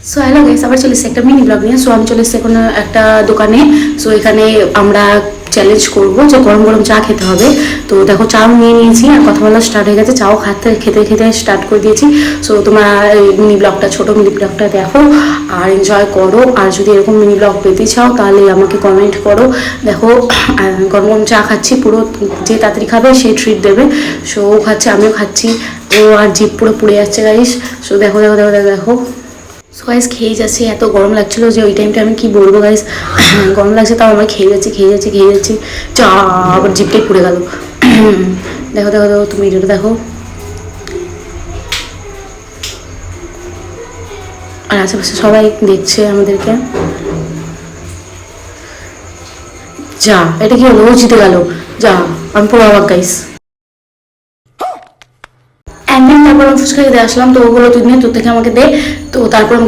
So hello guys, আবার চলে এসেছি একটা মিনি ব্লগ নিয়ে। সো আমি চলে এসেছি কোনো একটা দোকানে। সো এখানে আমরা চ্যালেঞ্জ করবো যে গরম গরম চা খেতে হবে। তো দেখো চাও নিয়ে নিয়েছি আর কথা বলা স্টার্ট হয়ে গেছে, চাও খেতে খেতে স্টার্ট করে দিয়েছি। সো তোমরা এই মিনি ব্লগটা, ছোটো মিনি ব্লগটা দেখো আর এনজয় করো। আর যদি এরকম মিনি ব্লগ পেতে চাও তাহলে আমাকে কমেন্ট করো। দেখো গরম গরম চা খাচ্ছি, পুরো যে তাড়াতাড়ি খাবে সে ট্রিট দেবে। সো ও খাচ্ছে, আমিও খাচ্ছি। ও আর জিভ পুরো পুড়ে যাচ্ছে গাইস। সো দেখো দেখো দেখো দেখো দেখো। সো গাইস খেয়ে যাচ্ছি, এত গরম লাগছিলো যে ওই টাইমটা আমি কি বলবো গাইস, গরম লাগছে তাও আমার খেয়ে যাচ্ছি চা, আবার জিভটাই পুড়ে গেল। দেখো দেখো দেখো, তুমি এটা দেখো। আর আশেপাশে সবাই দেখছে আমাদেরকে। যা, এটা কি হলো, ও জিতে গেল। যা, আমি পুরো অবাক গাইস। একদিন তারপর আমি ফুচকা খেতে আসলাম, তো ও বললো তুই নে, তোর থেকে আমাকে দে। তো তারপর আমাকে